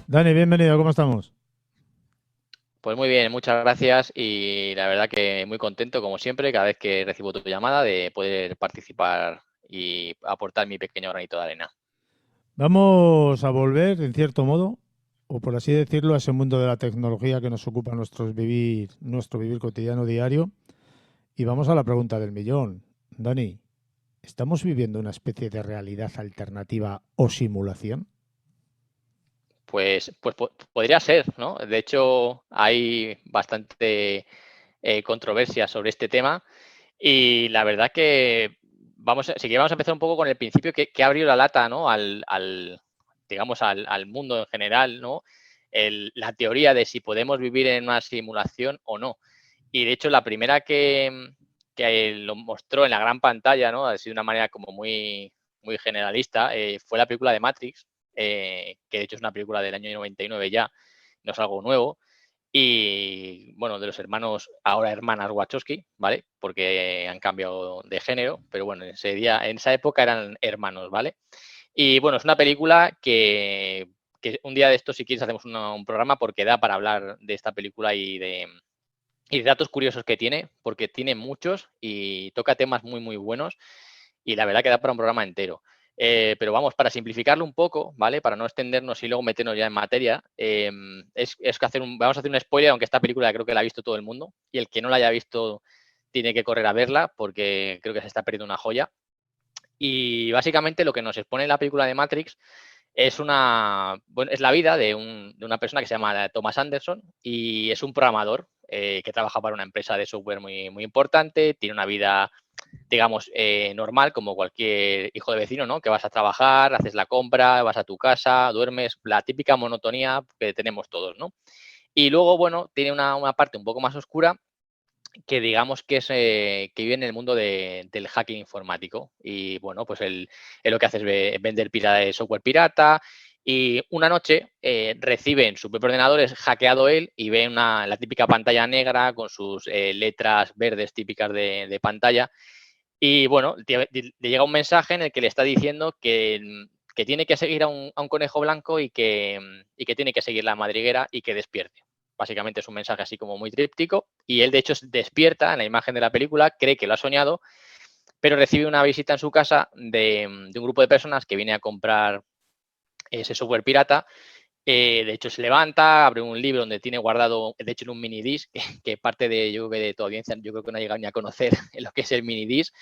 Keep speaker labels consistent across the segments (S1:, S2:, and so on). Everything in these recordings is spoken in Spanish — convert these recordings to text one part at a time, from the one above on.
S1: Dani, bienvenido, ¿cómo estamos?
S2: Pues muy bien, muchas gracias y la verdad que muy contento como siempre cada vez que recibo tu llamada de poder participar y aportar mi pequeño granito de arena.
S1: Vamos a volver, en cierto modo, o por así decirlo, a ese mundo de la tecnología que nos ocupa nuestro vivir cotidiano diario. Y vamos a la pregunta del millón. Dani, ¿estamos viviendo una especie de realidad alternativa o simulación?
S2: Pues podría ser, ¿no? De hecho, hay bastante controversia sobre este tema y la verdad que sí que vamos a empezar un poco con el principio que abrió la lata, ¿no? Digamos, al mundo en general, ¿no? La teoría de si podemos vivir en una simulación o no. Y de hecho, la primera que lo mostró en la gran pantalla, ¿no? Así de una manera como muy generalista, fue la película de Matrix, que de hecho es una película del año 99 ya, no es algo nuevo. Y bueno, de los hermanos, ahora hermanas Wachowski, ¿vale? Porque han cambiado de género, pero bueno, en esa época eran hermanos, ¿vale? Y bueno, es una película que un día de esto, si quieres, hacemos un programa porque da para hablar de esta película y de datos curiosos que tiene, porque tiene muchos y toca temas muy buenos y la verdad que da para un programa entero. Pero vamos, para simplificarlo un poco, ¿vale? Para no extendernos y luego meternos ya en materia, es que vamos a hacer un spoiler, aunque esta película creo que la ha visto todo el mundo y el que no la haya visto tiene que correr a verla porque creo que se está perdiendo una joya. Y básicamente lo que nos expone la película de Matrix es la vida de una persona que se llama Thomas Anderson y es un programador que trabaja para una empresa de software muy importante, tiene una vida, digamos, normal, como cualquier hijo de vecino, ¿no? Que vas a trabajar, haces la compra, vas a tu casa, duermes, la típica monotonía que tenemos todos, ¿no? Y luego, bueno, tiene una parte un poco más oscura que digamos que vive en el mundo del hacking informático. Y bueno, pues él lo que hace es vender software pirata. Y una noche recibe en su propio ordenador, es hackeado él y ve la típica pantalla negra con sus letras verdes típicas de pantalla. Y bueno, le llega un mensaje en el que le está diciendo que tiene que seguir a un conejo blanco y que tiene que seguir la madriguera y que despierte. Básicamente es un mensaje así como muy tríptico y él de hecho despierta en la imagen de la película, cree que lo ha soñado, pero recibe una visita en su casa de un grupo de personas que viene a comprar ese software pirata. De hecho, se levanta, abre un libro donde tiene guardado, de hecho, en un mini disc, que parte yo creo que de tu audiencia, yo creo que no ha llegado ni a conocer lo que es el mini disc.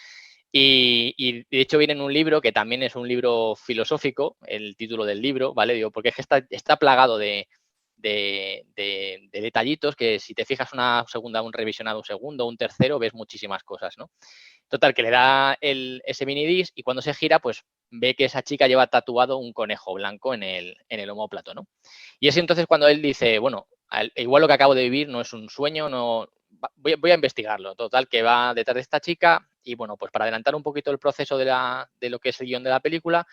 S2: Y de hecho viene en un libro que también es un libro filosófico, el título del libro, ¿vale? Digo, porque es que está plagado de detallitos que si te fijas una segunda, un revisionado un segundo, un tercero, ves muchísimas cosas, ¿no? Total, que le da ese mini disc y cuando se gira, pues ve que esa chica lleva tatuado un conejo blanco en el omóplato, ¿no? Y es entonces cuando él dice, bueno, igual lo que acabo de vivir no es un sueño, no, voy a investigarlo. Total, que va detrás de esta chica y bueno, pues para adelantar un poquito el proceso de lo que es el guión de la película,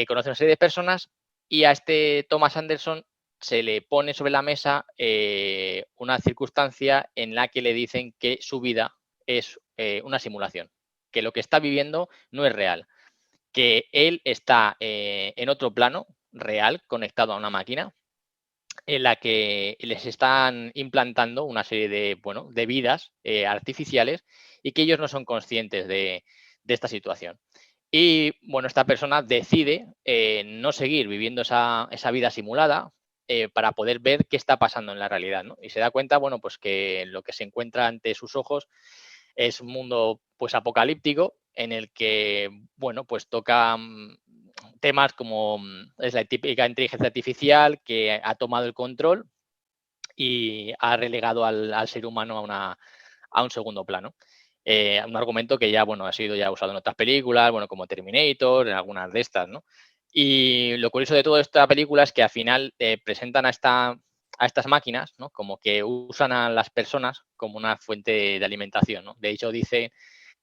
S2: conoce una serie de personas y a este Thomas Anderson se le pone sobre la mesa una circunstancia en la que le dicen que su vida es una simulación, que lo que está viviendo no es real, que él está en otro plano real conectado a una máquina en la que les están implantando una serie de vidas artificiales y que ellos no son conscientes de esta situación. Y bueno, esta persona decide no seguir viviendo esa vida simulada para poder ver qué está pasando en la realidad, ¿no? Y se da cuenta, bueno, pues que lo que se encuentra ante sus ojos es un mundo pues apocalíptico en el que, bueno, pues toca temas como es la típica inteligencia artificial que ha tomado el control y ha relegado al ser humano a un segundo plano. Un argumento que ya, bueno, ha sido ya usado en otras películas, bueno, como Terminator, en algunas de estas, ¿no? Y lo curioso de toda esta película es que al final presentan a estas máquinas, ¿no? Como que usan a las personas como una fuente de alimentación, ¿no? De hecho, dice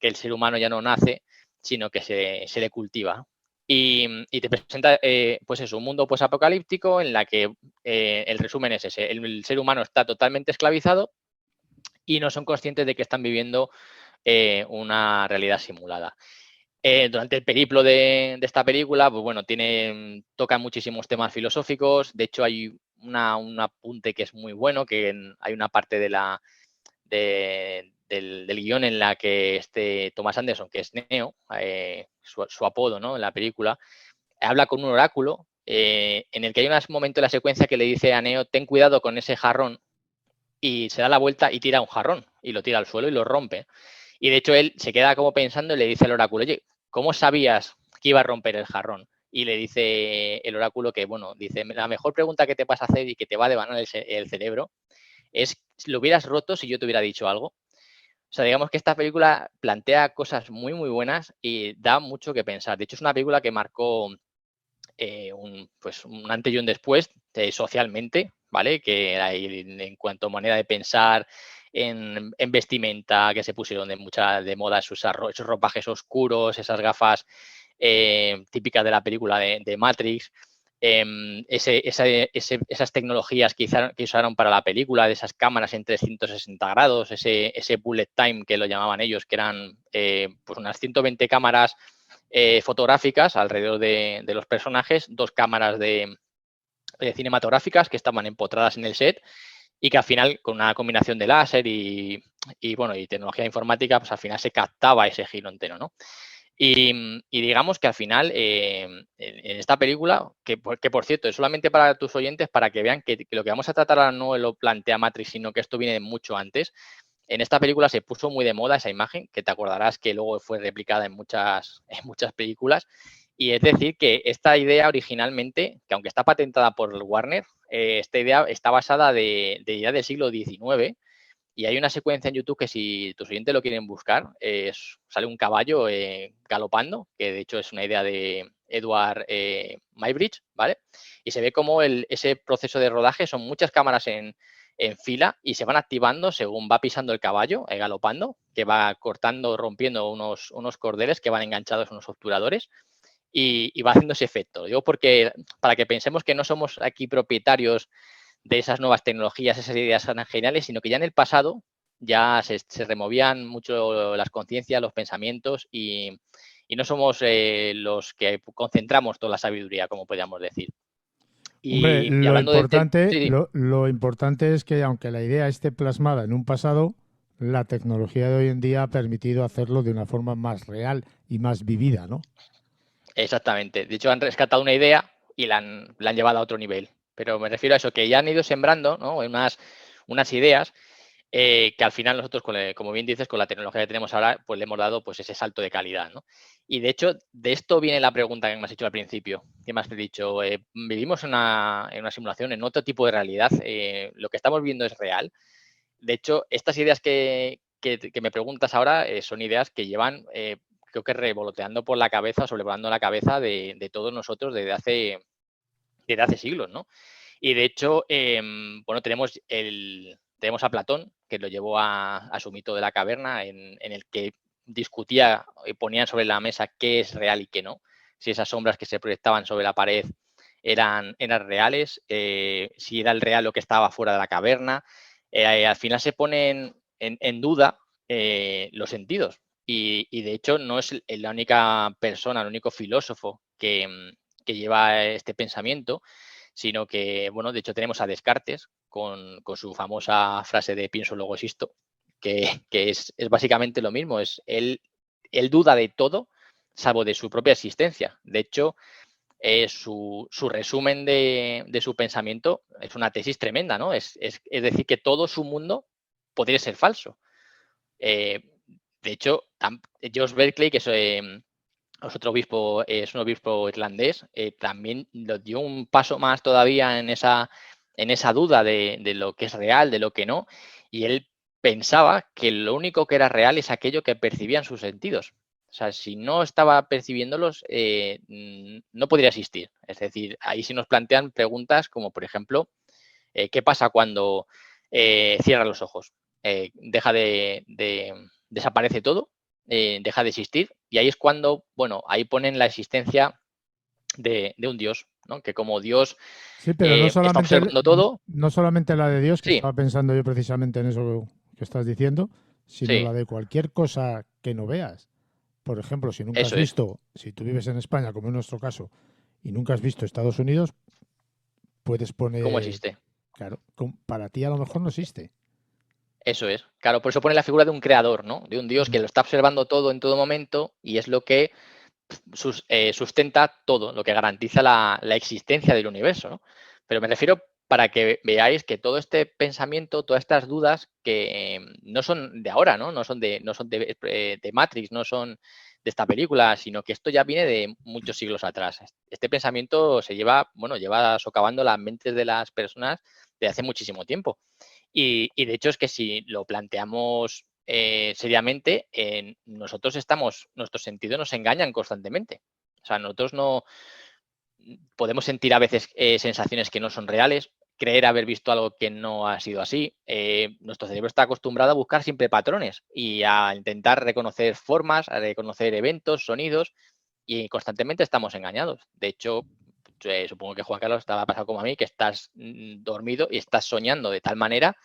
S2: que el ser humano ya no nace, sino que se le cultiva. Y te presenta, pues eso, un mundo pues apocalíptico en la que el resumen es ese, el ser humano está totalmente esclavizado y no son conscientes de que están viviendo una realidad simulada. Durante el periplo de esta película, pues bueno, toca muchísimos temas filosóficos. De hecho, hay un apunte que es muy bueno, hay una parte del guión en la que Thomas Anderson, que es Neo, su apodo, ¿no?, en la película, habla con un oráculo en el que hay un momento de la secuencia que le dice a Neo, ten cuidado con ese jarrón, y se da la vuelta y tira un jarrón y lo tira al suelo y lo rompe. Y de hecho él se queda como pensando y le dice al oráculo, oye, ¿cómo sabías que iba a romper el jarrón? Y le dice el oráculo que, bueno, dice, la mejor pregunta que te vas a hacer y que te va a devanar el cerebro es si lo hubieras roto si yo te hubiera dicho algo. O sea, digamos que esta película plantea cosas muy, muy buenas y da mucho que pensar. De hecho, es una película que marcó pues un antes y un después socialmente, ¿vale? Que en cuanto a manera de pensar, en vestimenta, que se pusieron de moda esos ropajes oscuros, esas gafas típicas de la película de Matrix, esas tecnologías que usaron para la película, de esas cámaras en 360 grados, ese bullet time que lo llamaban ellos, que eran pues unas 120 cámaras fotográficas alrededor de los personajes, 2 cámaras cinematográficas que estaban empotradas en el set y que al final, con una combinación de láser bueno, y tecnología informática, pues al final se captaba ese giro entero, ¿no? Y digamos que al final, en esta película, que por cierto, es solamente para tus oyentes, para que vean que lo que vamos a tratar ahora no lo plantea Matrix, sino que esto viene de mucho antes. En esta película se puso muy de moda esa imagen, que te acordarás que luego fue replicada en muchas películas. Y es decir, que esta idea originalmente, que aunque está patentada por Warner, esta idea está basada ya del siglo XIX. Y hay una secuencia en YouTube que, si tus oyentes lo quieren buscar, sale un caballo galopando, que de hecho es una idea de Edward Muybridge, ¿vale? Y se ve como ese proceso de rodaje son muchas cámaras en fila y se van activando según va pisando el caballo, galopando, que va cortando, rompiendo unos cordeles que van enganchados a unos obturadores y va haciendo ese efecto. Digo porque para que pensemos que no somos aquí propietarios de esas nuevas tecnologías, esas ideas tan geniales, sino que ya en el pasado ya se removían mucho las conciencias, los pensamientos y no somos los que concentramos toda la sabiduría, como podríamos decir.
S1: Hombre,
S2: Y hablando de... Sí,
S1: lo importante es que aunque la idea esté plasmada en un pasado, la tecnología de hoy en día ha permitido hacerlo de una forma más real y más vivida, ¿no?
S2: exactamente. De hecho, han rescatado una idea y la han llevado a otro nivel. Pero me refiero a eso, que ya han ido sembrando, ¿no?, unas ideas que al final nosotros, como bien dices, con la tecnología que tenemos ahora, pues le hemos dado pues ese salto de calidad, ¿no? Y de hecho, de esto viene la pregunta que me has hecho al principio, que me has dicho, vivimos en una simulación, en otro tipo de realidad, lo que estamos viendo es real. De hecho, estas ideas que me preguntas ahora son ideas que llevan, creo que revoloteando por la cabeza, sobrevolando la cabeza de todos nosotros desde hace siglos, ¿no? Y de hecho, bueno, tenemos a Platón, que lo llevó a su mito de la caverna, en el que discutía y ponía sobre la mesa qué es real y qué no, si esas sombras que se proyectaban sobre la pared eran reales, si era el real lo que estaba fuera de la caverna. Al final se ponen en duda los sentidos. Y de hecho no es la única persona, el único filósofo que lleva este pensamiento, sino que, bueno, de hecho tenemos a Descartes con su famosa frase de pienso luego existo, que es básicamente lo mismo, él duda de todo salvo de su propia existencia. De hecho, su resumen de su pensamiento es una tesis tremenda, ¿no? Es decir, que todo su mundo podría ser falso. Eh, de hecho, George Berkeley, que es otro obispo, es un obispo irlandés, también lo dio un paso más todavía en esa duda de lo que es real, de lo que no, y él pensaba que lo único que era real es aquello que percibían sus sentidos. O sea, si no estaba percibiéndolos, no podría existir. Es decir, ahí sí nos plantean preguntas como, por ejemplo, ¿qué pasa cuando cierras los ojos? Desaparece todo, deja de existir Y ahí es cuando, bueno, ahí ponen la existencia de un Dios, ¿no? Que como Dios
S1: Sí, pero
S2: está observando todo,
S1: no solamente la de Dios, que
S2: sí,
S1: estaba pensando yo precisamente en eso que estás diciendo, sino
S2: sí,
S1: la de cualquier cosa que no veas. Por ejemplo, si nunca has
S2: eso es.
S1: visto, si tú vives en España, como en nuestro caso, y nunca has visto Estados Unidos, puedes
S2: ¿Cómo
S1: poner,
S2: existe?
S1: claro, para ti a lo mejor no existe.
S2: Eso es. Claro, por eso pone la figura de un creador, ¿no? De un Dios que
S1: Mm.
S2: lo está observando todo en todo momento y es lo que sustenta todo, lo que garantiza la existencia del universo, ¿no? Pero me refiero para que veáis que todo este pensamiento, todas estas dudas que no son de ahora, ¿no? No son de Matrix, no son de esta película, sino que esto ya viene de muchos siglos atrás. Este pensamiento lleva socavando las mentes de las personas desde hace muchísimo tiempo. Y de hecho es que si lo planteamos seriamente, nuestros sentidos nos engañan constantemente. O sea, nosotros no podemos sentir a veces sensaciones que no son reales, creer haber visto algo que no ha sido así. Nuestro cerebro está acostumbrado a buscar siempre patrones y a intentar reconocer formas, a reconocer eventos, sonidos, y constantemente estamos engañados. De hecho, supongo que Juan Carlos estaba pasado como a mí, que estás dormido y estás soñando de tal manera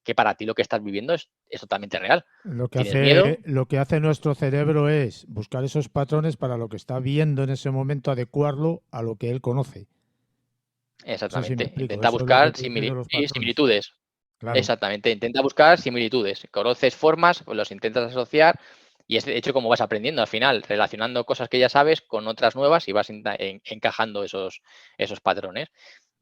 S2: que para ti lo que estás viviendo es totalmente real. Tienes miedo,
S1: Lo que hace nuestro cerebro es buscar esos patrones para lo que está viendo en ese momento, adecuarlo a lo que él conoce. No sé si me
S2: exactamente.
S1: explico.
S2: Intenta
S1: Eso es lo que
S2: buscar
S1: tú dices de los patrones.
S2: similitudes.
S1: Claro.
S2: Exactamente. Intenta buscar similitudes. Conoces formas, pues los intentas asociar y es de hecho como vas aprendiendo al final, relacionando cosas que ya sabes con otras nuevas y vas encajando esos patrones.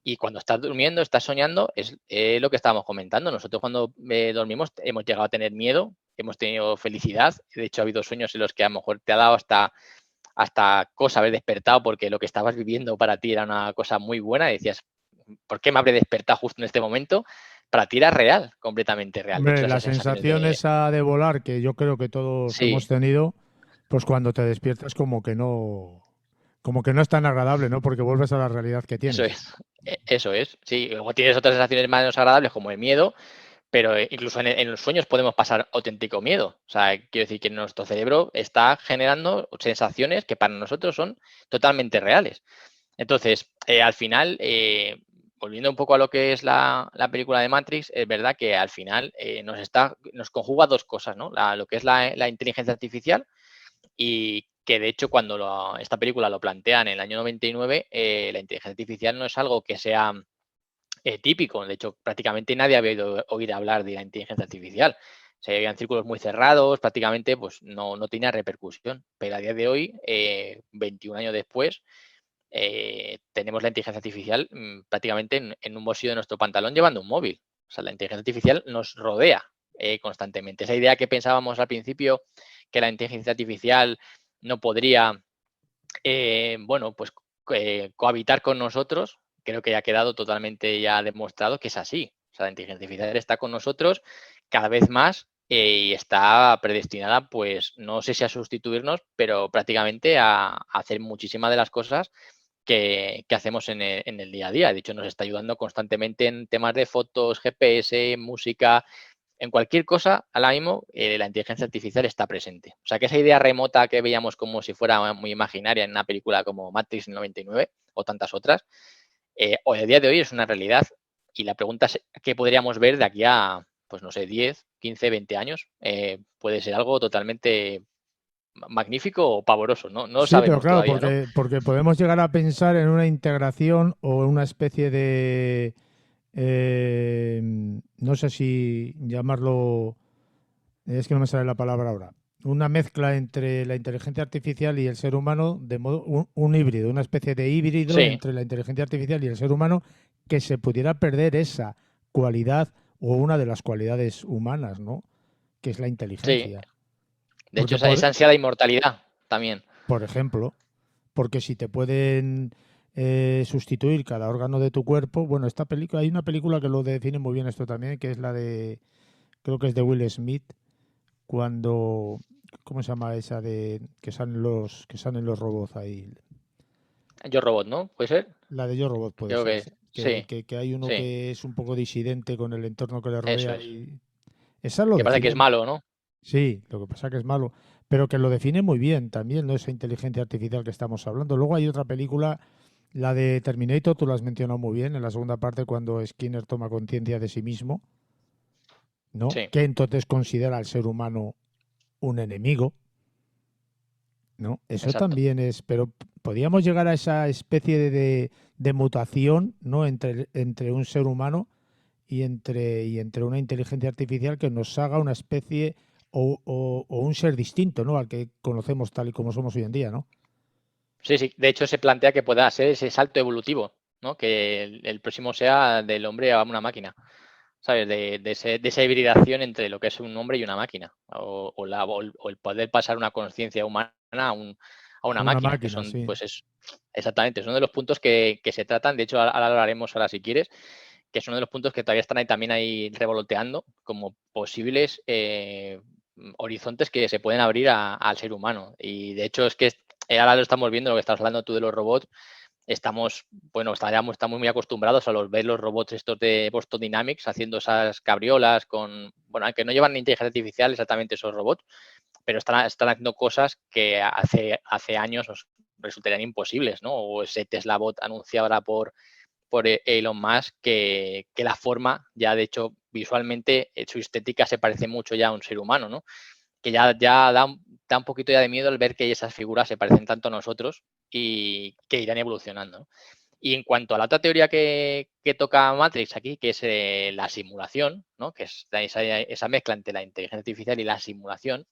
S2: Y cuando estás durmiendo, estás soñando, es lo que estábamos comentando. Nosotros cuando dormimos hemos llegado a tener miedo, hemos tenido felicidad. De hecho, ha habido sueños en los que a lo mejor te ha dado hasta cosa haber despertado porque lo que estabas viviendo para ti era una cosa muy buena y decías, ¿por qué me habré despertado justo en este momento? Para ti era real, completamente real. De hecho,
S1: Hombre, la
S2: esas sensaciones
S1: sensación
S2: de...
S1: esa de volar que yo creo que todos hemos
S2: Sí,
S1: tenido, pues cuando te despiertas como que no es tan agradable, ¿no? Porque vuelves a la realidad que
S2: eso
S1: tienes.
S2: es. Eso es. Sí, luego tienes otras sensaciones menos agradables como el miedo, pero incluso en los sueños podemos pasar auténtico miedo. O sea, quiero decir que nuestro cerebro está generando sensaciones que para nosotros son totalmente reales. Entonces, al final, volviendo un poco a lo que es la película de Matrix, es verdad que al final nos conjuga dos cosas, ¿no? Lo que es la inteligencia artificial y que de hecho cuando esta película lo plantean en el año 99, la inteligencia artificial no es algo que sea típico. De hecho, prácticamente nadie había oído hablar de la inteligencia artificial. Se veían círculos muy cerrados, prácticamente pues no tenía repercusión. Pero a día de hoy, 21 años después, tenemos la inteligencia artificial prácticamente en un bolsillo de nuestro pantalón llevando un móvil. O sea, la inteligencia artificial nos rodea constantemente. Esa idea que pensábamos al principio, que la inteligencia artificial no podría, pues cohabitar con nosotros, creo que ya ha quedado totalmente ya demostrado que es así. O sea, la inteligencia artificial está con nosotros cada vez más y está predestinada, pues no sé si a sustituirnos, pero prácticamente a hacer muchísimas de las cosas que hacemos en el día a día. De hecho, nos está ayudando constantemente en temas de fotos, GPS, música, en cualquier cosa, ahora mismo la inteligencia artificial está presente. O sea, que esa idea remota que veíamos como si fuera muy imaginaria en una película como Matrix 99 o tantas otras, hoy a día de hoy es una realidad. Y la pregunta es qué podríamos ver de aquí a, pues no sé, 10, 15, 20 años. Puede ser algo totalmente magnífico o pavoroso, ¿no? No lo
S1: Sí, pero
S2: sabemos
S1: claro,
S2: todavía, ¿no?
S1: porque podemos llegar a pensar en una integración o una especie de, no sé si llamarlo, es que no me sale la palabra ahora, una mezcla entre la inteligencia artificial y el ser humano, de modo un híbrido, una especie de híbrido
S2: Sí,
S1: entre la inteligencia artificial y el ser humano, que se pudiera perder esa cualidad o una de las cualidades humanas, ¿no? Que es la
S2: sí.
S1: inteligencia.
S2: De hecho,
S1: Porque,
S2: esa ansiada inmortalidad también.
S1: por ejemplo, porque si te pueden sustituir cada órgano de tu cuerpo, bueno, esta película, hay una película que lo define muy bien esto también, que es la de, creo que es de Will Smith, cuando, ¿cómo se llama esa de que salen los robots ahí?
S2: Yo Robot, ¿no? ¿Puede ser?
S1: La de Yo Robot puede
S2: Creo
S1: ser,
S2: que
S1: sí.
S2: sí,
S1: Que hay uno
S2: sí,
S1: que es un poco disidente con el entorno que le
S2: eso
S1: rodea
S2: es.
S1: y esa lo
S2: Que parece que es
S1: define.
S2: malo, ¿no?
S1: Sí, lo que pasa que es malo. pero que lo define muy bien también, ¿no? Esa inteligencia artificial que estamos hablando. Luego hay otra película, la de Terminator, tú la has mencionado muy bien, en la segunda parte cuando Skinner toma conciencia de sí mismo, ¿no?
S2: Sí,
S1: Que entonces considera al ser humano un enemigo, ¿no? Eso
S2: exacto.
S1: también es, pero podríamos llegar a esa especie de mutación, ¿no? Entre un ser humano y entre una inteligencia artificial que nos haga una especie o un ser distinto, ¿no? Al que conocemos tal y como somos hoy en día, ¿no?
S2: Sí, sí. De hecho, se plantea que pueda ser ese salto evolutivo, ¿no? Que el próximo sea del hombre a una máquina, ¿sabes? De esa hibridación entre lo que es un hombre y una máquina. O el poder pasar una conciencia humana a
S1: A
S2: una
S1: una
S2: máquina, que
S1: máquina,
S2: son,
S1: sí.
S2: pues es exactamente, es uno de los puntos que se tratan. De hecho, ahora lo hablaremos ahora si quieres, que es uno de los puntos que todavía están ahí también ahí revoloteando como posibles horizontes que se pueden abrir al ser humano. Y de hecho es que ahora lo estamos viendo, lo que estás hablando tú de los robots, estamos, bueno, estamos muy acostumbrados a ver los robots estos de Boston Dynamics haciendo esas cabriolas con, bueno, aunque no llevan ni inteligencia artificial exactamente esos robots, pero están haciendo cosas que hace años nos resultarían imposibles, ¿no? O ese Tesla Bot anunciado ahora por Elon Musk, que la forma, ya de hecho, visualmente, su estética se parece mucho ya a un ser humano, ¿no? Que ya da un poquito ya de miedo al ver que esas figuras se parecen tanto a nosotros y que irán evolucionando, ¿no? Y en cuanto a la otra teoría que toca Matrix aquí, que es la simulación, ¿no? Que es esa mezcla entre la inteligencia artificial y la simulación,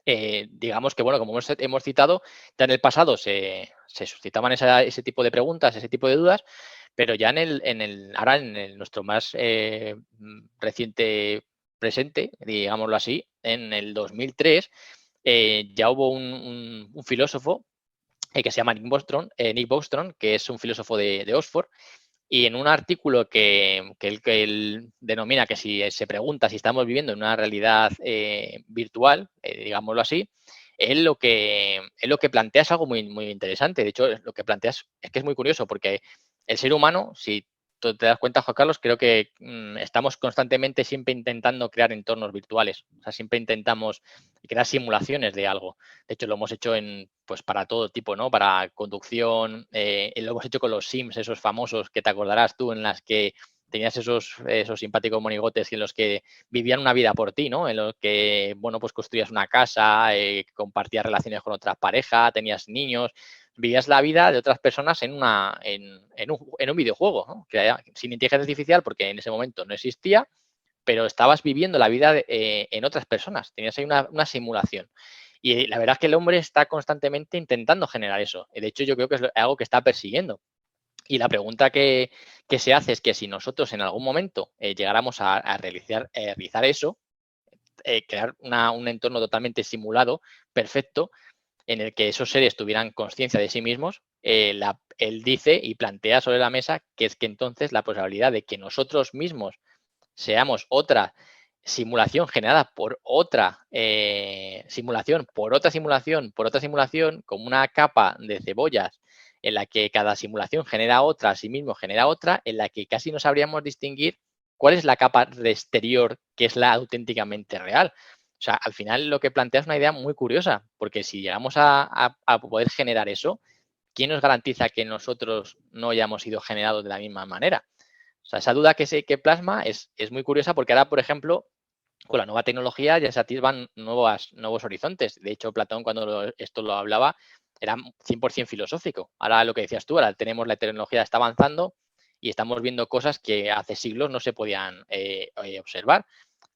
S2: digamos que, bueno, como hemos citado, ya en el pasado se suscitaban ese tipo de preguntas, ese tipo de dudas, pero ya ahora nuestro más reciente presente, digámoslo así, en el 2003, ya hubo un filósofo que se llama Nick Bostrom, que es un filósofo de Oxford, y en un artículo que él denomina que si se pregunta si estamos viviendo en una realidad virtual, digámoslo así, él lo que plantea es algo muy, muy interesante. De hecho, lo que plantea es que es muy curioso porque el ser humano, si tú te das cuenta, Juan Carlos, creo que estamos constantemente siempre intentando crear entornos virtuales. O sea, siempre intentamos crear simulaciones de algo. De hecho, lo hemos hecho pues para todo tipo, ¿no? Para conducción, lo hemos hecho con los Sims, esos famosos que te acordarás tú, en las que tenías esos simpáticos monigotes en los que vivían una vida por ti, ¿no? En los que, bueno, pues construías una casa, compartías relaciones con otras parejas, tenías niños, vivías la vida de otras personas en un videojuego, ¿no? Sin inteligencia artificial, porque en ese momento no existía, pero estabas viviendo la vida en otras personas, tenías ahí una simulación. Y la verdad es que el hombre está constantemente intentando generar eso. De hecho, yo creo que es algo que está persiguiendo. Y la pregunta que se hace es que si nosotros en algún momento llegáramos a realizar eso, crear un entorno totalmente simulado, perfecto, en el que esos seres tuvieran conciencia de sí mismos, él dice y plantea sobre la mesa que es que entonces la probabilidad de que nosotros mismos seamos otra simulación generada por otra simulación, por otra simulación, por otra simulación, como una capa de cebollas en la que cada simulación genera otra, a sí mismo genera otra, en la que casi no sabríamos distinguir cuál es la capa de exterior que es la auténticamente real. O sea, al final lo que plantea es una idea muy curiosa, porque si llegamos a poder generar eso, ¿quién nos garantiza que nosotros no hayamos sido generados de la misma manera? O sea, esa duda que plasma es muy curiosa porque ahora, por ejemplo, con la nueva tecnología ya se atisban nuevos horizontes. De hecho, Platón, cuando esto lo hablaba, era 100% filosófico. Ahora lo que decías tú, ahora tenemos la tecnología, está avanzando y estamos viendo cosas que hace siglos no se podían observar.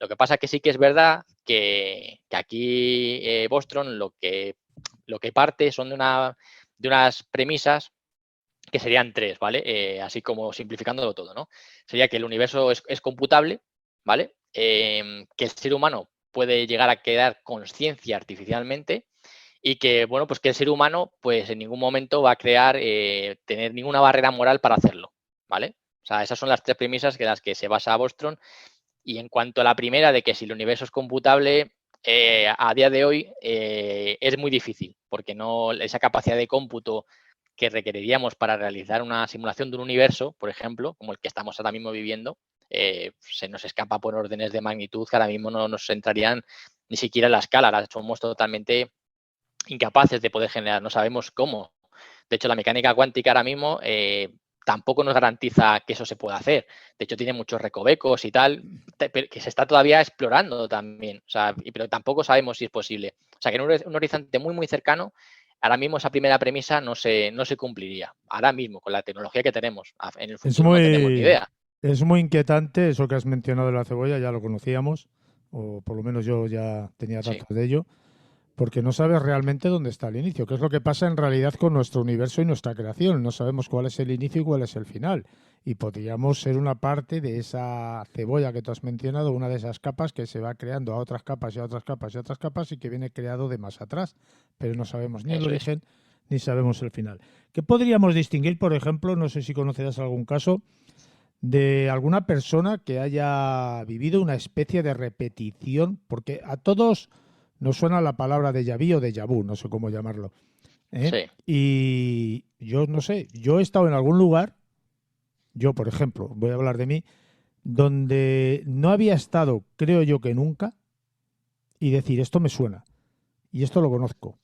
S2: Lo que pasa es que sí que es verdad que aquí Bostrom lo que parte son de unas premisas que serían tres, ¿vale? Así como simplificándolo todo, ¿no? Sería que el universo es computable, ¿vale? Que el ser humano puede llegar a crear conciencia artificialmente y que, bueno, pues que el ser humano, pues en ningún momento va a tener ninguna barrera moral para hacerlo, ¿vale? O sea, esas son las tres premisas en las que se basa Bostrom. Y en cuanto a la primera, de que si el universo es computable, a día de hoy es muy difícil, porque no esa capacidad de cómputo que requeriríamos para realizar una simulación de un universo, por ejemplo, como el que estamos ahora mismo viviendo, se nos escapa por órdenes de magnitud que ahora mismo no nos entrarían ni siquiera la escala, la somos totalmente incapaces de poder generar, no sabemos cómo. De hecho, la mecánica cuántica ahora mismo tampoco nos garantiza que eso se pueda hacer. De hecho, tiene muchos recovecos y tal, que se está todavía explorando también, o sea, pero tampoco sabemos si es posible. O sea, que en un horizonte muy, muy cercano, ahora mismo esa primera premisa no se cumpliría. Ahora mismo, con la tecnología que tenemos, en el
S1: Es
S2: futuro no tenemos ni
S1: muy,
S2: idea.
S1: es muy inquietante eso que has mencionado de la cebolla, ya lo conocíamos, o por lo menos yo ya tenía
S2: Sí,
S1: datos de ello, porque no sabes realmente dónde está el inicio, qué es lo que pasa en realidad con nuestro universo y nuestra creación. No sabemos cuál es el inicio y cuál es el final. Y podríamos ser una parte de esa cebolla que tú has mencionado, una de esas capas que se va creando a otras capas y a otras capas y a otras capas y que viene creado de más atrás. Pero no sabemos ni el
S2: eso es.
S1: origen ni sabemos el final. ¿Qué podríamos distinguir, por ejemplo, no sé si conocerás algún caso, de alguna persona que haya vivido una especie de repetición? Porque a todos nos suena la palabra déjà vu o déjà vu, no sé cómo llamarlo, ¿eh?
S2: Sí,
S1: Y yo no sé, yo he estado en algún lugar, yo por ejemplo, voy a hablar de mí, donde no había estado, creo yo que nunca, y decir, esto me suena, y esto lo conozco,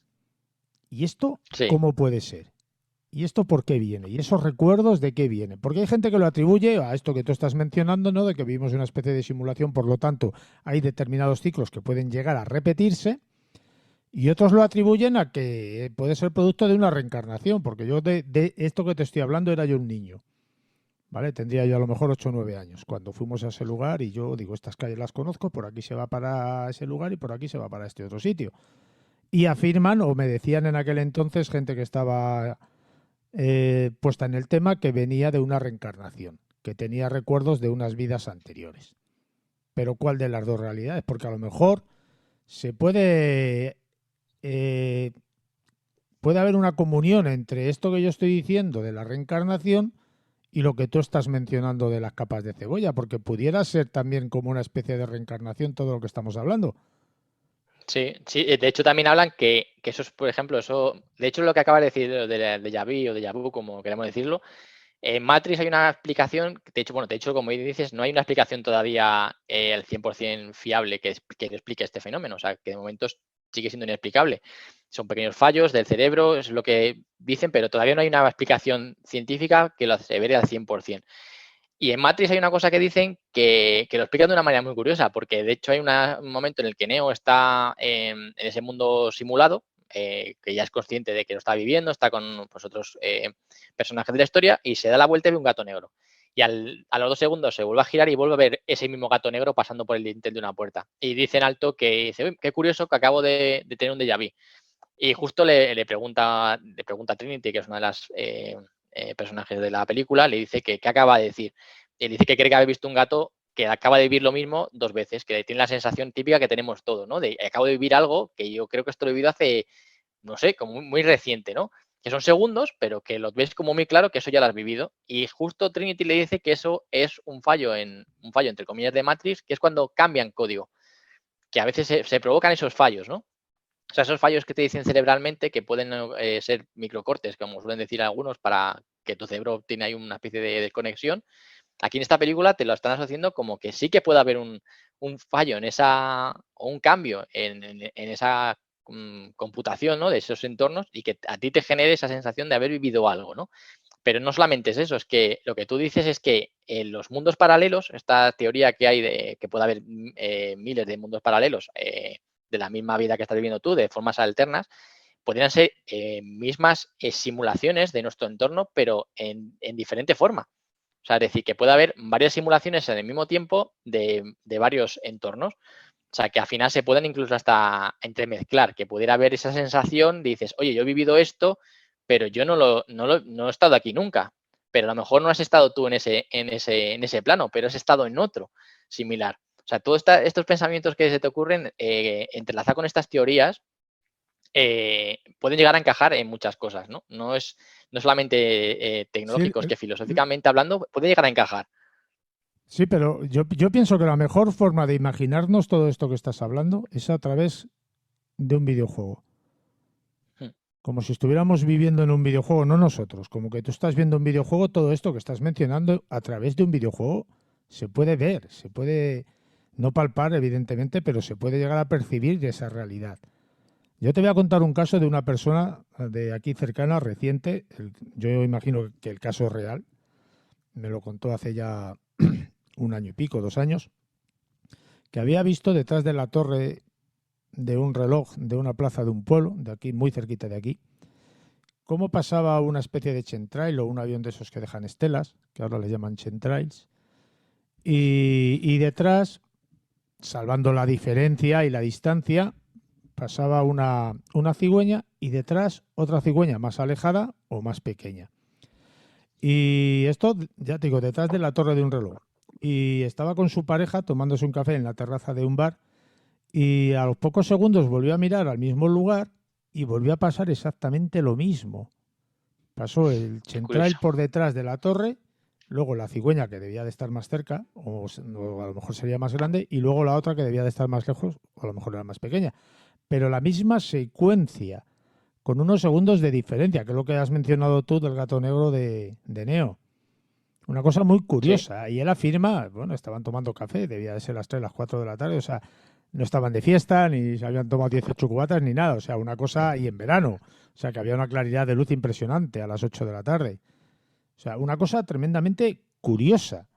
S1: y esto,
S2: sí.
S1: ¿cómo puede ser? ¿Y esto por qué viene? ¿Y esos recuerdos de qué vienen? Porque hay gente que lo atribuye a esto que tú estás mencionando, ¿no? De que vivimos una especie de simulación, por lo tanto, hay determinados ciclos que pueden llegar a repetirse, y otros lo atribuyen a que puede ser producto de una reencarnación, porque yo de esto que te estoy hablando era yo un niño, ¿vale? Tendría yo a lo mejor 8 o 9 años cuando fuimos a ese lugar y yo digo, estas calles las conozco, por aquí se va para ese lugar y por aquí se va para este otro sitio. Y afirman, o me decían en aquel entonces, gente que estaba puesta en el tema, que venía de una reencarnación, que tenía recuerdos de unas vidas anteriores. Pero ¿cuál de las dos realidades? Porque a lo mejor se eh, puede haber una comunión entre esto que yo estoy diciendo de la reencarnación y lo que tú estás mencionando de las capas de cebolla, porque pudiera ser también como una especie de reencarnación todo lo que estamos hablando.
S2: Sí, sí, de hecho también hablan que eso es, por ejemplo, eso, de hecho lo que acabas de decir de déjà vu o déjà vu, como queremos decirlo, en Matrix hay una explicación, de hecho, bueno, de hecho, como dices, no hay una explicación todavía al 100% fiable que explique este fenómeno, o sea, que de momento sigue siendo inexplicable. Son pequeños fallos del cerebro, es lo que dicen, pero todavía no hay una explicación científica que lo asevere al 100%. Y en Matrix hay una cosa que dicen que lo explican de una manera muy curiosa, porque de hecho hay un momento en el que Neo está en ese mundo simulado, que ya es consciente de que lo está viviendo, está con pues, otros personajes de la historia, y se da la vuelta y ve un gato negro. Y a los 2 segundos se vuelve a girar y vuelve a ver ese mismo gato negro pasando por el dintel de una puerta. Y dice en alto que dice, uy, qué curioso que acabo de tener un déjà vu. Y justo le pregunta a Trinity, que es una de las personajes de la película, le dice que acaba de decir. Él dice que cree que ha visto un gato que acaba de vivir lo mismo 2 veces, que tiene la sensación típica que tenemos todos, ¿no? De acabo de vivir algo que yo creo que esto lo he vivido hace, no sé, como muy, muy reciente, ¿no? Que son segundos, pero que lo ves como muy claro que eso ya lo has vivido. Y justo Trinity le dice que eso es un fallo entre comillas de Matrix, que es cuando cambian código, que a veces se provocan esos fallos, ¿no? O sea, esos fallos que te dicen cerebralmente que pueden ser microcortes, como suelen decir algunos, para que tu cerebro tiene ahí una especie de desconexión. Aquí en esta película te lo están asociando como que sí que puede haber un fallo en esa, o un cambio en esa computación, ¿no? De esos entornos y que a ti te genere esa sensación de haber vivido algo, ¿no? Pero no solamente es eso, es que lo que tú dices es que en los mundos paralelos, esta teoría que hay de que puede haber miles de mundos paralelos de la misma vida que estás viviendo tú, de formas alternas, podrían ser mismas simulaciones de nuestro entorno, pero en diferente forma. O sea, es decir, que puede haber varias simulaciones en el mismo tiempo de varios entornos. O sea, que al final se pueden incluso hasta entremezclar, que pudiera haber esa sensación, dices, oye, yo he vivido esto, pero yo no he estado aquí nunca. Pero a lo mejor no has estado tú en ese plano, pero has estado en otro similar. O sea, todos estos pensamientos que se te ocurren, entrelazar con estas teorías, pueden llegar a encajar en muchas cosas, ¿no? No solamente
S1: Sí,
S2: tecnológicos, que filosóficamente hablando puede llegar a encajar.
S1: sí, pero yo pienso que la mejor forma de imaginarnos todo esto que estás hablando es a través de un videojuego.
S2: Mm.
S1: Como si estuviéramos viviendo en un videojuego, no nosotros. Como que tú estás viendo un videojuego, todo esto que estás mencionando a través de un videojuego se puede ver, se puede No palpar, evidentemente, pero se puede llegar a percibir esa realidad. Yo te voy a contar un caso de una persona de aquí cercana, reciente. Yo imagino que el caso es real. Me lo contó hace ya un año y pico, 2 años, que había visto detrás de la torre de un reloj de una plaza de un pueblo, de aquí, muy cerquita de aquí, cómo pasaba una especie de chemtrail o un avión de esos que dejan estelas, que ahora le llaman chemtrails, y detrás, salvando la diferencia y la distancia, pasaba una cigüeña y detrás otra cigüeña más alejada o más pequeña. Y esto, ya te digo, detrás de la torre de un reloj. Y estaba con su pareja tomándose un café en la terraza de un bar y a los pocos segundos volvió a mirar al mismo lugar y volvió a pasar exactamente lo mismo. Pasó el
S2: Qué curioso.
S1: chemtrail por detrás de la torre, luego la cigüeña que debía de estar más cerca, o a lo mejor sería más grande, y luego la otra que debía de estar más lejos, o a lo mejor era más pequeña. Pero la misma secuencia, con unos segundos de diferencia, que es lo que has mencionado tú del gato negro de Neo. Una cosa muy
S2: Sí.
S1: curiosa. Y él afirma, bueno, estaban tomando café, debía de ser las 3, las 4 de la tarde, o sea, no estaban de fiesta, ni se habían tomado 18 cubatas, ni nada. O sea, una cosa, y en verano. O sea, que había una claridad de luz impresionante a las 8 de la tarde. O sea, una cosa tremendamente curiosa.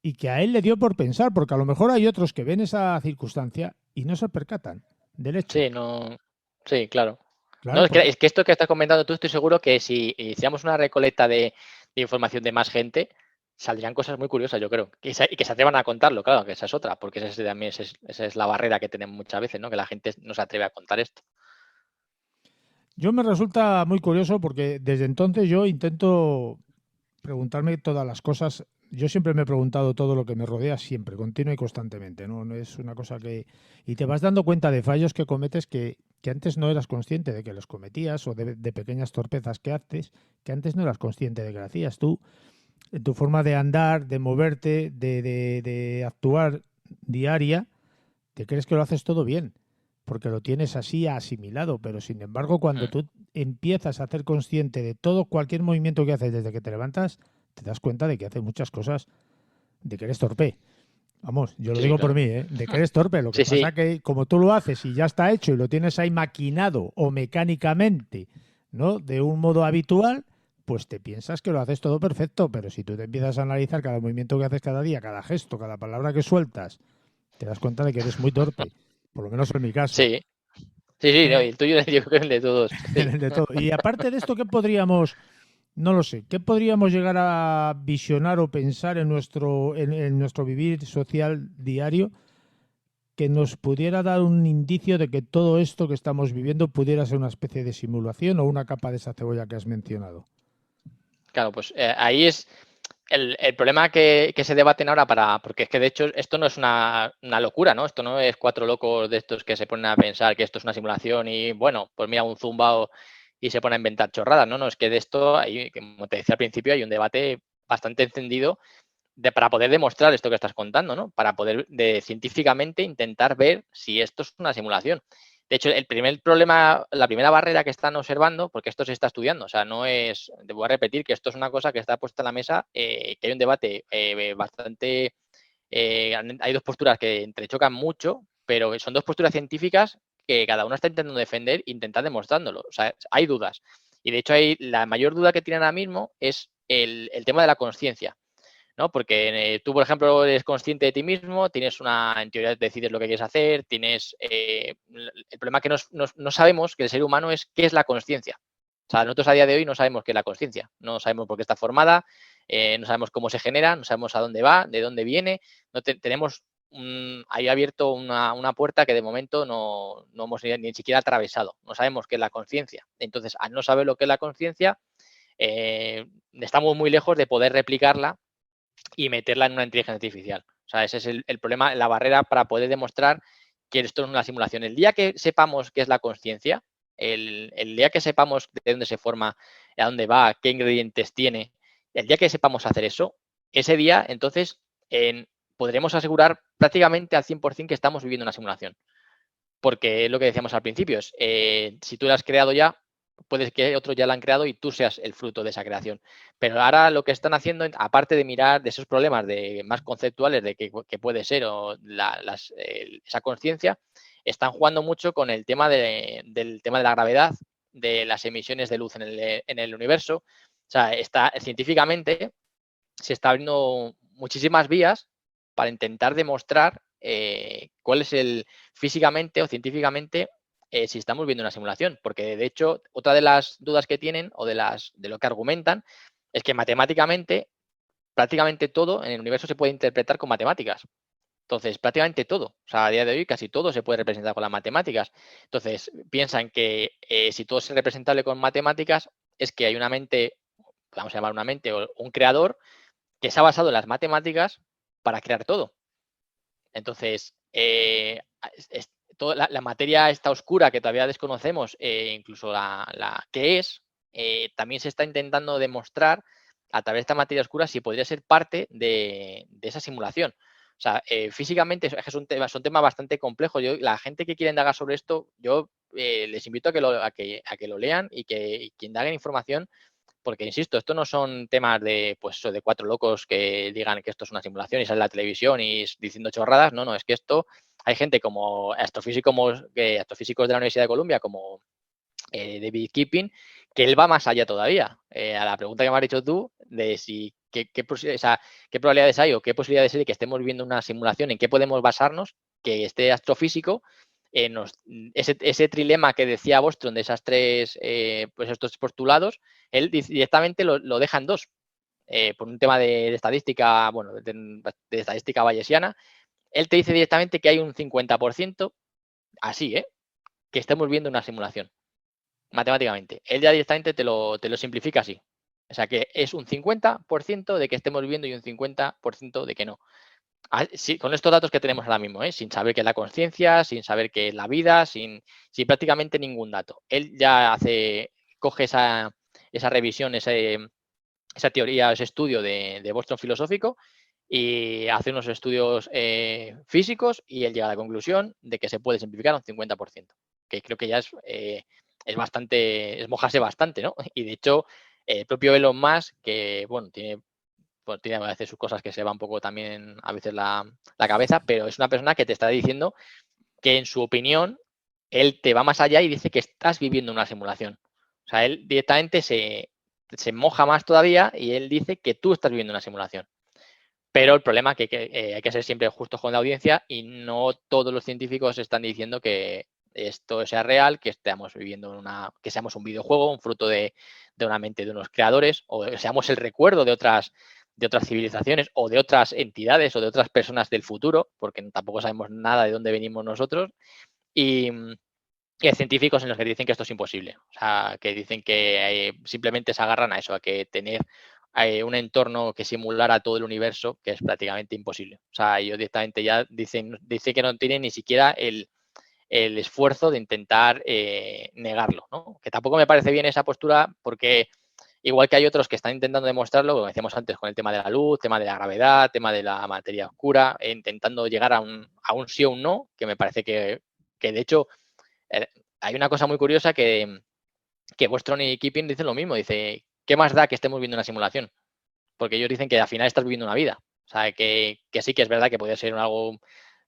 S1: Y que a él le dio por pensar, porque a lo mejor hay otros que ven esa circunstancia y no se percatan del hecho.
S2: Sí, no. Sí, claro. No,
S1: Claro,
S2: es que,
S1: porque
S2: es que esto que estás comentando tú, estoy seguro que si hiciéramos una recolecta de información de más gente, saldrían cosas muy curiosas, yo creo. Y que se atrevan a contarlo, claro, que esa es otra, porque también esa es la barrera que tenemos muchas veces, ¿no? Que la gente no se atreve a contar esto.
S1: yo me resulta muy curioso porque desde entonces yo intento preguntarme todas las cosas. Yo siempre me he preguntado todo lo que me rodea, siempre, continua y constantemente. No, no es una cosa que... Y te vas dando cuenta de fallos que cometes que antes no eras consciente de que los cometías o de pequeñas torpezas que haces que antes no eras consciente de que lo hacías. Tú, en tu forma de andar, de moverte, de actuar diaria, te crees que lo haces todo bien, porque lo tienes así asimilado, pero sin embargo, cuando
S2: Mm.
S1: tú empiezas a ser consciente de todo, cualquier movimiento que haces desde que te levantas, te das cuenta de que haces muchas cosas, de que eres torpe. Vamos, yo lo
S2: Sí,
S1: digo por
S2: claro.
S1: mí, ¿eh? De que eres torpe. Lo que
S2: Sí, sí.
S1: pasa que como tú lo haces y ya está hecho y lo tienes ahí maquinado o mecánicamente, ¿no? De un modo habitual, pues te piensas que lo haces todo perfecto, pero si tú te empiezas a analizar cada movimiento que haces cada día, cada gesto, cada palabra que sueltas, te das cuenta de que eres muy torpe, por lo menos en mi caso.
S2: Sí, sí, sí, no, y
S1: Eh,
S2: el tuyo yo creo que es el de todos.
S1: en
S2: Sí.
S1: el de todo. Y aparte de esto, ¿qué podríamos, no lo sé, qué podríamos llegar a visionar o pensar en nuestro vivir social diario que nos pudiera dar un indicio de que todo esto que estamos viviendo pudiera ser una especie de simulación o una capa de esa cebolla que has mencionado?
S2: Claro, pues ahí es el problema que se debaten ahora porque es que de hecho esto no es una locura, ¿no? Esto no es cuatro locos de estos que se ponen a pensar que esto es una simulación y bueno, pues mira un zumbao y se pone a inventar chorradas, ¿no? No, es que de esto, hay, como te decía al principio, hay un debate bastante encendido para poder demostrar esto que estás contando, ¿no? Para poder científicamente intentar ver si esto es una simulación. De hecho, el primer problema, la primera barrera que están observando, porque esto se está estudiando, o sea, no es, te voy a repetir que esto es una cosa que está puesta en la mesa, que hay un debate bastante, hay dos posturas que entrechocan mucho, pero son dos posturas científicas que cada uno está intentando defender e intentar demostrándolo. O sea, hay dudas. Y de hecho, la mayor duda que tienen ahora mismo es el tema de la conciencia. ¿No? Porque tú, por ejemplo, eres consciente de ti mismo, tienes en teoría decides lo que quieres hacer, el problema que no sabemos, que el ser humano es qué es la conciencia. O sea, nosotros a día de hoy no sabemos qué es la conciencia, no sabemos por qué está formada, no sabemos cómo se genera, no sabemos a dónde va, de dónde viene, tenemos ahí abierto una puerta que de momento no hemos ni siquiera atravesado, no sabemos qué es la conciencia. Entonces, al no saber lo que es la conciencia, estamos muy lejos de poder replicarla y meterla en una inteligencia artificial. O sea, ese es el problema, la barrera para poder demostrar que esto es una simulación. El día que sepamos qué es la conciencia, el día que sepamos de dónde se forma, a dónde va, qué ingredientes tiene, el día que sepamos hacer eso, ese día entonces podremos asegurar prácticamente al 100% que estamos viviendo una simulación. Porque es lo que decíamos al principio, si tú la has creado ya, puede que otros ya la han creado y tú seas el fruto de esa creación. Pero ahora lo que están haciendo, aparte de mirar de esos problemas más conceptuales de qué puede ser o esa conciencia, están jugando mucho con el tema del tema de la gravedad, de las emisiones de luz en el universo. O sea, científicamente se está abriendo muchísimas vías para intentar demostrar cuál es físicamente o científicamente si estamos viendo una simulación. Porque, de hecho, otra de las dudas que tienen o de lo que argumentan es que matemáticamente prácticamente todo en el universo se puede interpretar con matemáticas. Entonces, prácticamente todo, o sea, a día de hoy casi todo se puede representar con las matemáticas. Entonces, piensan que si todo es representable con matemáticas, es que hay una mente, vamos a llamar una mente, o un creador que se ha basado en las matemáticas para crear todo. Entonces, toda la materia esta oscura que todavía desconocemos, incluso la que es, también se está intentando demostrar a través de esta materia oscura si podría ser parte de esa simulación. O sea, físicamente es un tema bastante complejo. La gente que quiere indagar sobre esto, yo les invito a que lo lean y que indaguen información, porque, insisto, esto no son temas de, pues, de cuatro locos que digan que esto es una simulación y sale en la televisión y diciendo chorradas. No, es que esto hay gente como astrofísicos de la Universidad de Columbia, como David Kipping, que él va más allá todavía. A la pregunta que me has dicho tú, de si qué probabilidades hay o qué posibilidades hay de que estemos viviendo una simulación, en qué podemos basarnos, que este astrofísico, ese trilema que decía Bostrom de esas pues estos postulados, él directamente lo deja en dos. Por un tema de estadística, bueno, de estadística bayesiana, él te dice directamente que hay un 50%, así, que estemos viendo una simulación, matemáticamente. Él ya directamente te lo simplifica así. O sea, que es un 50% de que estemos viviendo y un 50% de que no. Sí, con estos datos que tenemos ahora mismo, sin saber qué es la conciencia, sin saber qué es la vida, sin prácticamente ningún dato. Él ya coge esa revisión, esa teoría, ese estudio de Bostrom filosófico y hace unos estudios físicos y él llega a la conclusión de que se puede simplificar un 50%, que creo que ya es bastante, es mojarse bastante, ¿no? Y de hecho, el propio Elon Musk, que, bueno, tiene a veces sus cosas que se va un poco también a veces la cabeza, pero es una persona que te está diciendo que, en su opinión, él te va más allá y dice que estás viviendo una simulación. O sea, él directamente se moja más todavía y él dice que tú estás viviendo una simulación. Pero el problema es que hay que ser siempre justos con la audiencia y no todos los científicos están diciendo que esto sea real, que estemos viviendo que seamos un videojuego, un fruto de una mente de unos creadores, o seamos el recuerdo de otras civilizaciones o de otras entidades o de otras personas del futuro, porque tampoco sabemos nada de dónde venimos nosotros. Y hay científicos en los que dicen que esto es imposible. O sea, que dicen que simplemente se agarran a eso, a que tener un entorno que simulara todo el universo, que es prácticamente imposible. O sea, ellos directamente ya dice que no tienen ni siquiera el esfuerzo de intentar negarlo, ¿no? Que tampoco me parece bien esa postura, porque igual que hay otros que están intentando demostrarlo, como decíamos antes, con el tema de la luz, tema de la gravedad, tema de la materia oscura, intentando llegar a un sí o un no, que me parece que de hecho hay una cosa muy curiosa que Bostrom y Kipping dicen lo mismo. Dice, ¿qué más da que estemos viendo una simulación? Porque ellos dicen que al final estás viviendo una vida. O sea, que sí que es verdad que puede ser algo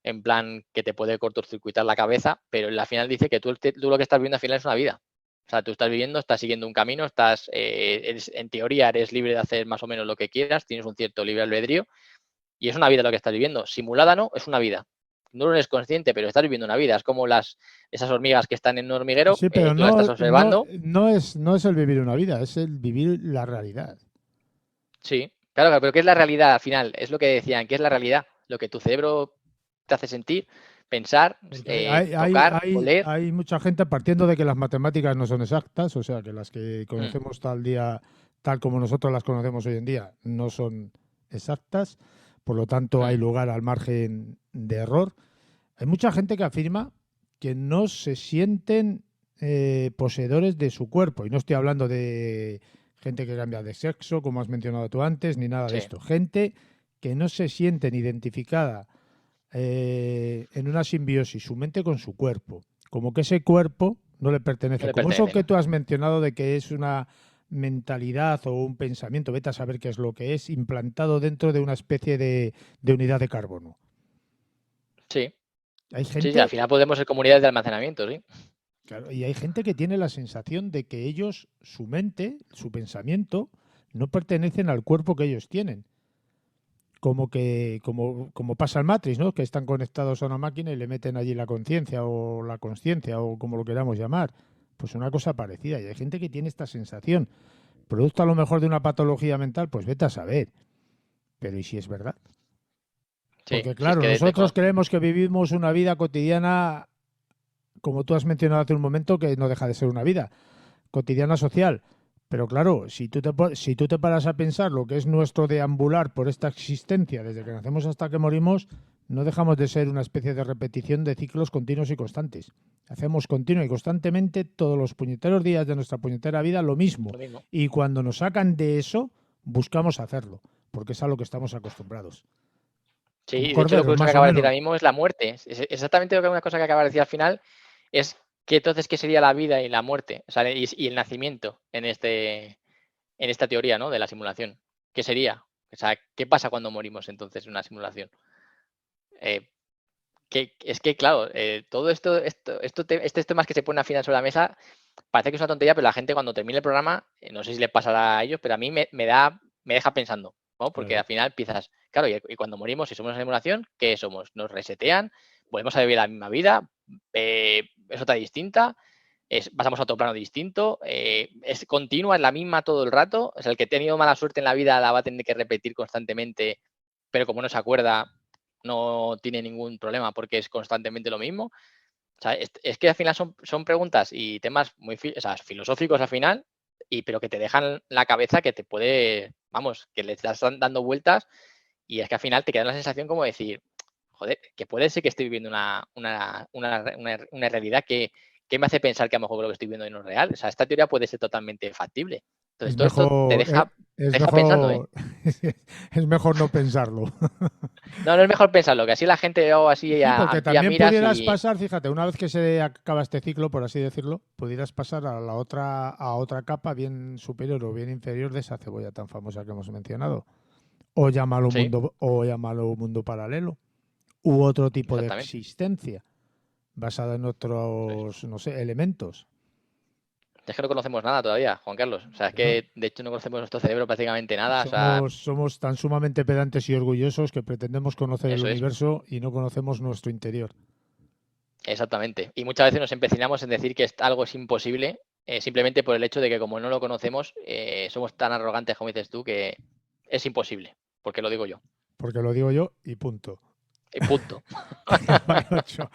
S2: en plan que te puede cortocircuitar la cabeza, pero al final dice que tú lo que estás viendo al final es una vida. O sea, tú estás viviendo, estás siguiendo un camino, en teoría eres libre de hacer más o menos lo que quieras, tienes un cierto libre albedrío y es una vida lo que estás viviendo. Simulada no, es una vida. No lo eres consciente, pero estás viviendo una vida. Es como esas hormigas que están en un hormiguero,
S1: Sí, pero
S2: tú las estás observando.
S1: no es el vivir una vida, es el vivir la realidad.
S2: Sí, claro, pero ¿qué es la realidad al final? Es lo que decían, ¿qué es la realidad? Lo que tu cerebro te hace sentir, pensar,
S1: Porque
S2: tocar, oler.
S1: hay mucha gente partiendo de que las matemáticas no son exactas, o sea, que las que
S2: Mm,
S1: conocemos tal como nosotros las conocemos hoy en día, no son exactas, por lo tanto hay
S2: mm,
S1: lugar al margen de error. Hay mucha gente que afirma que no se sienten poseedores de su cuerpo, y no estoy hablando de gente que cambia de sexo, como has mencionado tú antes, ni nada de
S2: sí,
S1: esto. Gente que no se sienten identificada en una simbiosis, su mente con su cuerpo. Como que ese cuerpo no le
S2: No
S1: pertenece.
S2: le
S1: Como eso
S2: pertenece,
S1: que
S2: ¿no?
S1: tú has mencionado de que es una mentalidad o un pensamiento, vete a saber qué es lo que es, implantado dentro de una especie de unidad de carbono.
S2: Sí,
S1: Hay
S2: sí, sí, al
S1: gente,
S2: final podemos ser comunidades de almacenamiento, sí.
S1: claro, y hay gente que tiene la sensación de que ellos, su mente, su pensamiento, no pertenecen al cuerpo que ellos tienen. Como pasa en Matrix, ¿no? Que están conectados a una máquina y le meten allí la conciencia o la consciencia o como lo queramos llamar. Pues una cosa parecida. Y hay gente que tiene esta sensación. Producto a lo mejor de una patología mental, pues vete a saber. Pero ¿y si es verdad?
S2: Sí,
S1: Porque
S2: si es
S1: claro,
S2: que
S1: nosotros creemos que vivimos una vida cotidiana, como tú has mencionado hace un momento, que no deja de ser una vida cotidiana social. Pero claro, si tú te paras a pensar lo que es nuestro deambular por esta existencia desde que nacemos hasta que morimos, no dejamos de ser una especie de repetición de ciclos continuos y constantes. Hacemos continuo y constantemente todos los puñeteros días de nuestra puñetera vida lo mismo.
S2: lo mismo.
S1: Y cuando nos sacan de eso, buscamos hacerlo, porque es a lo que estamos acostumbrados.
S2: Sí,
S1: Como
S2: y de hecho lo
S1: corderos,
S2: curioso que
S1: más o
S2: acaba de decir
S1: menos.
S2: ahora mismo es la muerte. Es exactamente lo que una cosa que acaba de decir al final es que entonces, ¿qué sería la vida y la muerte? O sea, y el nacimiento en esta teoría, ¿no? De la simulación. ¿Qué sería? O sea, ¿qué pasa cuando morimos entonces en una simulación? Eh, es que, claro, todo estos temas que se ponen al final sobre la mesa, parece que es una tontería, pero la gente cuando termine el programa, no sé si le pasará a ellos, pero a mí me deja pensando, ¿no? Porque
S1: Claro.
S2: al final empiezas, claro, y cuando morimos, si somos una simulación, ¿qué somos? Nos resetean, volvemos a vivir la misma vida, es otra distinta, pasamos a otro plano distinto, es continua, es la misma todo el rato, o sea, el que ha tenido mala suerte en la vida la va a tener que repetir constantemente, pero como no se acuerda, no tiene ningún problema porque es constantemente lo mismo. O sea, es que al final son preguntas y temas muy o sea, filosóficos al final, pero que te dejan la cabeza que te puede, vamos, que le estás dando vueltas y es que al final te queda la sensación como decir, joder, que puede ser que estoy viviendo una realidad que me hace pensar que a lo mejor lo que estoy viendo no es real. O sea, esta teoría puede ser totalmente factible. Entonces,
S1: Es
S2: todo esto te
S1: mejor, es
S2: deja pensando, ¿eh?
S1: mejor, es mejor no pensarlo.
S2: No, no es mejor pensarlo, que así la gente o así
S1: Sí, porque
S2: a
S1: también
S2: miras
S1: pudieras
S2: y
S1: pasar, fíjate, una vez que se acaba este ciclo, por así decirlo, pudieras pasar a otra capa bien superior o bien inferior de esa cebolla tan famosa que hemos mencionado.
S2: sí,
S1: O llámalo mundo paralelo, u otro tipo de
S2: exactamente.
S1: existencia basada en
S2: Pues,
S1: otros, no sé, elementos.
S2: es que no conocemos nada todavía, Juan Carlos. O sea, es
S1: Bueno,
S2: que de hecho no conocemos nuestro cerebro prácticamente nada. O sea,
S1: somos tan sumamente pedantes y orgullosos que pretendemos conocer el
S2: eso es,
S1: universo y no conocemos nuestro interior.
S2: exactamente. Y muchas veces nos empecinamos en decir que algo es imposible, simplemente por el hecho de que como no lo conocemos, somos tan arrogantes como dices tú que es imposible, porque lo digo yo.
S1: Porque lo digo yo y punto.
S2: Y punto.
S1: Vale, ocho.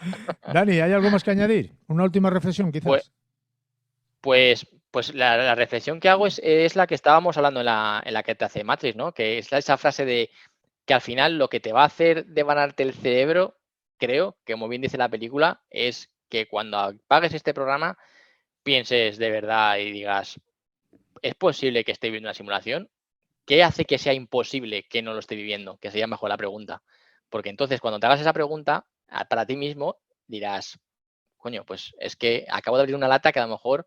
S1: Dani, ¿hay algo más que añadir? Una última reflexión,
S2: Pues,
S1: quizás.
S2: pues la reflexión que hago es la que estábamos hablando en la que te hace Matrix, ¿no? Que es esa frase de que al final lo que te va a hacer devanarte el cerebro, creo, que como bien dice la película, es que cuando apagues este programa pienses de verdad y digas, ¿es posible que esté viviendo una simulación? ¿Qué hace que sea imposible que no lo esté viviendo? Que sería mejor la pregunta. Porque entonces cuando te hagas esa pregunta, para ti mismo dirás, coño, pues es que acabo de abrir una lata que a lo mejor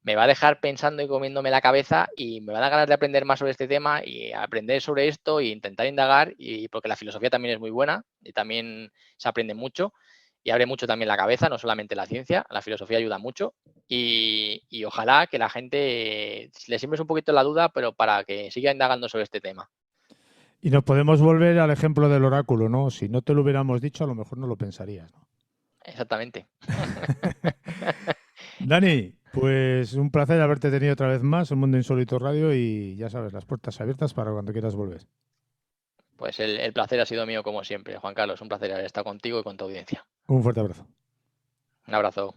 S2: me va a dejar pensando y comiéndome la cabeza y me va a dar ganas de aprender más sobre este tema y aprender sobre esto e intentar indagar, y porque la filosofía también es muy buena y también se aprende mucho y abre mucho también la cabeza, no solamente la ciencia, la filosofía ayuda mucho y ojalá que la gente le siembres un poquito la duda, pero para que siga indagando sobre este tema.
S1: Y nos podemos volver al ejemplo del oráculo, ¿no? Si no te lo hubiéramos dicho, a lo mejor no lo pensarías, ¿no?
S2: Exactamente.
S1: Dani, pues un placer haberte tenido otra vez más en Mundo Insólito Radio y ya sabes, las puertas abiertas para cuando quieras volver.
S2: Pues el placer ha sido mío como siempre, Juan Carlos. Un placer haber estado contigo y con tu audiencia.
S1: Un fuerte abrazo.
S2: Un abrazo.